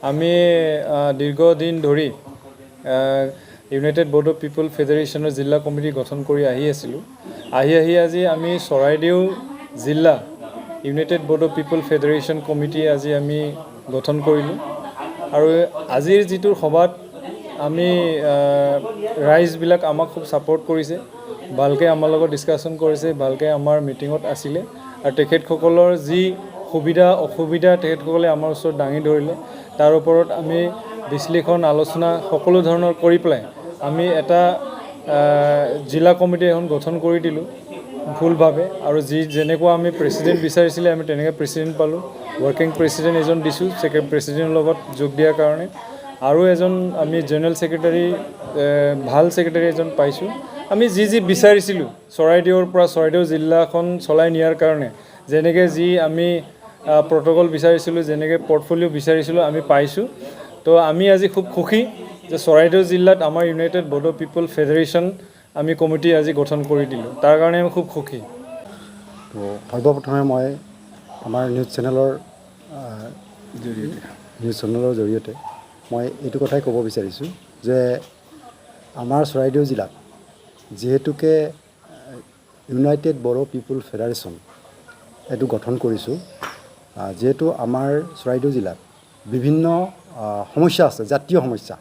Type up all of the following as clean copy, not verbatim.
আমি দীৰ্ঘদিন ধৰি ইউনাইটেড বৰ্ড অফ পিপল ফেডাৰেশ্যনৰ জিলা কমিটি গঠন কৰি আছিলোঁ। আজি আমি চৰাইদেউ জিলা United board of people federation committee আজি আমি গঠন কৰিলোঁ। আৰু আজিৰ যিটো সভাত আমি ৰাইজবিলাক আমাক খুব ছাপোৰ্ট কৰিছে, ভালকৈ আমাৰ লগত ডিছকাশ্যন কৰিছে, ভালকৈ আমাৰ মিটিঙত আছিলে। আৰু তেখেতসকলৰ যি সুবিধা অসুবিধা তেখেতসকলে আমাৰ ওচৰত দাঙি ধৰিলে। তাৰ ওপৰত আমি বিশ্লেষণ আলোচনা সকলো ধৰণৰ কৰি পেলাই আমি এটা জিলা কমিটি এখন গঠন কৰি দিলোঁ ভুলভাৱে। আৰু যেনেকুৱা আমি প্ৰেচিডেণ্ট বিচাৰিছিলে আমি তেনেকৈ প্ৰেচিডেণ্ট পালোঁ। ৱৰ্কিং প্ৰেচিডেণ্ট এজন দিছোঁ প্ৰেচিডেণ্টৰ লগত যোগ দিয়াৰ কাৰণে। আৰু এজন আমি জেনেৰেল ছেক্ৰেটাৰী ভাল ছেক্ৰেটাৰী এজন পাইছোঁ। আমি যি বিচাৰিছিলোঁ চৰাইদেউৰ পৰা চৰাইদেউ জিলাখন চলাই নিয়াৰ কাৰণে যেনেকৈ আমি প্ৰট'কল বিচাৰিছিলোঁ, যেনেকৈ পৰ্টফলিঅ' বিচাৰিছিলোঁ আমি পাইছোঁ। তো আমি আজি খুব সুখী যে চৰাইদেউ জিলাত আমাৰ United board of people federation আমি কমিটি আজি গঠন কৰি দিলোঁ। তাৰ কাৰণে আমি খুব সুখী। তো সৰ্বপ্ৰথমে মই আমাৰ নিউজ চেনেলৰ জৰিয়তে মই এইটো কথাই ক'ব বিচাৰিছোঁ যে আমাৰ চৰাইদেউ জিলাত যিহেতুকে ইউনাইটেড বড়ো পিপল ফেডাৰেশ্যন এইটো গঠন কৰিছোঁ, যিহেতু আমাৰ চৰাইদেউ জিলাত বিভিন্ন সমস্যা আছে, জাতীয় সমস্যা।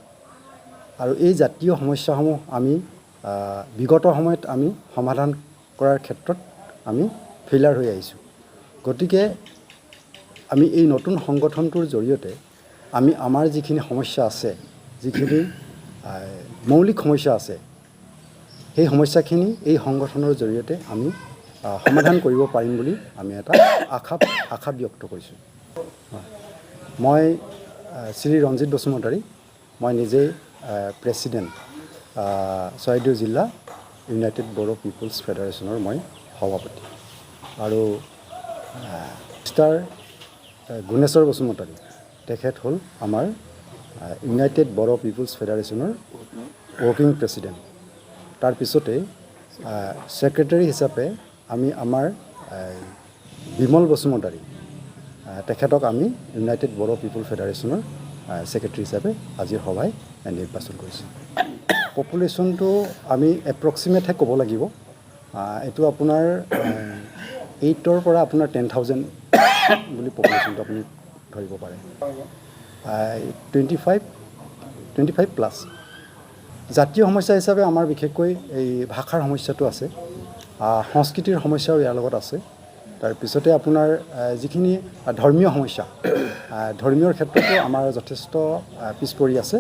আৰু এই জাতীয় সমস্যাসমূহ আমি বিগত সময়ত আমি সমাধান কৰাৰ ক্ষেত্ৰত আমি ফেইলাৰ হৈ আহিছোঁ। গতিকে আমি এই নতুন সংগঠনটোৰ জৰিয়তে আমি আমাৰ যিখিনি সমস্যা আছে, যিখিনি মৌলিক সমস্যা আছে, সেই সমস্যাখিনি এই সংগঠনৰ জৰিয়তে আমি সমাধান কৰিব পাৰিম বুলি আমি এটা আশা ব্যক্ত কৰিছোঁ। মই শ্ৰী ৰঞ্জিত বসুমতাৰী, মই নিজেই প্ৰেচিডেণ্ট চৰাইদেউ জিলা ইউনাইটেড বড়ো পিপলছ ফেডাৰেশ্যনৰ মই সভাপতি। আৰু মিষ্টাৰ গুণেশ্বৰ বসুমতাৰী, তেখেত হ'ল আমাৰ ইউনাইটেড বড়ো পিপলছ ফেডাৰেশ্যনৰ ৱৰ্কিং প্ৰেচিডেণ্ট। তাৰপিছতে ছেক্ৰেটাৰী হিচাপে আমি আমাৰ বিমল বসুমতাৰী, তেখেতক আমি ইউনাইটেড বড়ো পিপল ফেডাৰেশ্যনৰ ছেক্ৰেটাৰী হিচাপে আজিৰ সভাই নিৰ্বাচন কৰিছোঁ। পপুলেশ্যনটো আমি এপ্ৰক্সিমেটহে ক'ব লাগিব। এইটো আপোনাৰ 8ৰ পৰা আপোনাৰ 10,000 বুলি পপুলেশ্যনটো আপুনি ধৰিব পাৰে। 25 প্লাছ। জাতীয় সমস্যা হিচাপে আমাৰ বিশেষকৈ এই ভাষাৰ সমস্যাটো আছে, সংস্কৃতিৰ সমস্যাও ইয়াৰ লগত আছে। তাৰপিছতে আপোনাৰ যিখিনি ধৰ্মীয় সমস্যা, ধৰ্মীয়ৰ ক্ষেত্ৰতো আমাৰ যথেষ্ট পিছ পৰি আছে।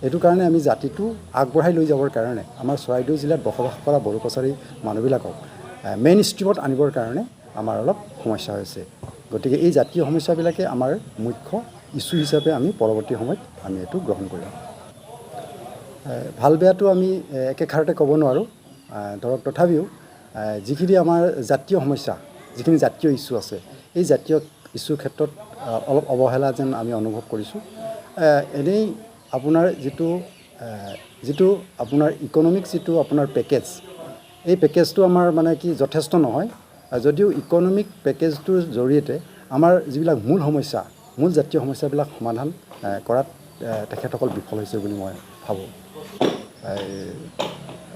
এইটো কাৰণে আমি জাতিটো আগবঢ়াই লৈ যাবৰ কাৰণে আমাৰ চৰাইদেউ জিলাত বসবাস কৰা বড়ো কছাৰী মানুহবিলাকক মেইন ষ্ট্ৰীমত আনিবৰ কাৰণে আমাৰ অলপ সমস্যা হৈছে। গতিকে এই জাতীয় সমস্যাবিলাকে আমাৰ মুখ্য ইছ্যু হিচাপে আমি পৰৱৰ্তী সময়ত আমি এইটো গ্ৰহণ কৰিম। ভাল বেয়াটো আমি একেষাৰতে ক'ব নোৱাৰোঁ। ধৰক তথাপিও যিখিনি আমাৰ জাতীয় সমস্যা, যিখিনি জাতীয় ইছ্যু আছে, এই জাতীয় ইছ্যুৰ ক্ষেত্ৰত অলপ অৱহেলা যেন আমি অনুভৱ কৰিছোঁ। এনেই আপোনাৰ যিটো আপোনাৰ ইকনমিক যিটো আপোনাৰ পেকেজ, এই পেকেজটো আমাৰ মানে কি যথেষ্ট নহয়। যদিও ইকনমিক পেকেজটোৰ জৰিয়তে আমাৰ যিবিলাক মূল জাতীয় সমস্যাবিলাক সমাধান কৰাত তেখেতসকল বিফল হৈছে বুলি মই ভাবোঁ।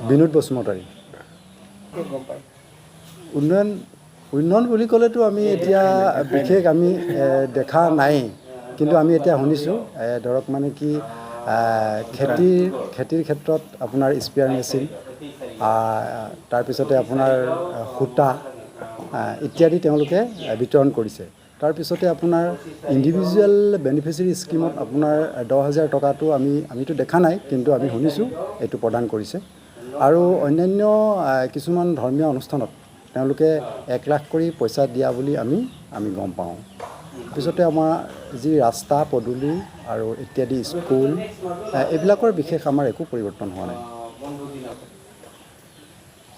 বিনোদ বসুমতাৰী, উন্নয়ন বুলি ক'লেতো আমি এতিয়া বিশেষ আমি দেখা নাই, কিন্তু আমি এতিয়া শুনিছোঁ ধৰক মানে কি খেতিৰ ক্ষেত্ৰত আপোনাৰ স্পেয়াৰ মেচিন, তাৰপিছতে আপোনাৰ সূতা ইত্যাদি তেওঁলোকে বিতৰণ কৰিছে। তাৰপিছতে আপোনাৰ ইণ্ডিভিজুৱেল বেনিফিচিয়াৰী স্কিমত আপোনাৰ 10,000 টকাটো আমিতো দেখা নাই, কিন্তু আমি শুনিছোঁ এইটো প্ৰদান কৰিছে। আৰু অন্যান্য কিছুমান ধৰ্মীয় অনুষ্ঠানত তেওঁলোকে 1 লাখ কৰি পইচা দিয়া বুলি আমি গম পাওঁ। পিছতে আমাৰ যি ৰাস্তা পদূলি আৰু ইত্যাদি স্কুল, এইবিলাকৰ বিশেষ আমাৰ একো পৰিৱৰ্তন হোৱা নাই।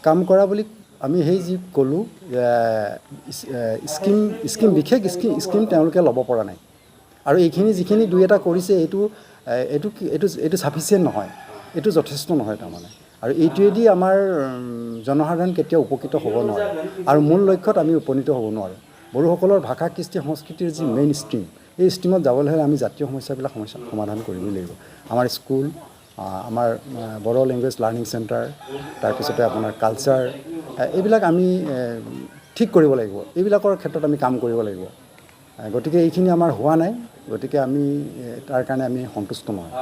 কাম কৰা বুলি আমি সেই যি ক'লোঁ বিশেষ স্কিম তেওঁলোকে ল'ব পৰা নাই। আৰু এইখিনি যিখিনি দুই এটা কৰিছে এইটো ছাফিচিয়েণ্ট নহয়, এইটো যথেষ্ট নহয় তাৰমানে। আৰু এইটোৱেদি আমাৰ জনসাধাৰণ কেতিয়াও উপকৃত হ'ব নোৱাৰে আৰু মূল লক্ষ্যত আমি উপনীত হ'ব নোৱাৰোঁ। বড়োসকলৰ ভাষা কৃষ্টি সংস্কৃতিৰ যি মেইন ষ্ট্ৰীম, এই ষ্ট্ৰীমত যাবলৈ হ'লে আমি জাতীয় সমস্যা সমাধান কৰিবই লাগিব। আমাৰ স্কুল, আমাৰ বড়ো লেংগুৱেজ লাৰ্ণিং চেণ্টাৰ, তাৰপিছতে আপোনাৰ কালচাৰ, এইবিলাক আমি ঠিক কৰিব লাগিব। এইবিলাকৰ ক্ষেত্ৰত আমি কাম কৰিব লাগিব। গতিকে এইখিনি আমাৰ হোৱা নাই, গতিকে আমি তাৰ কাৰণে আমি সন্তুষ্ট নহয়।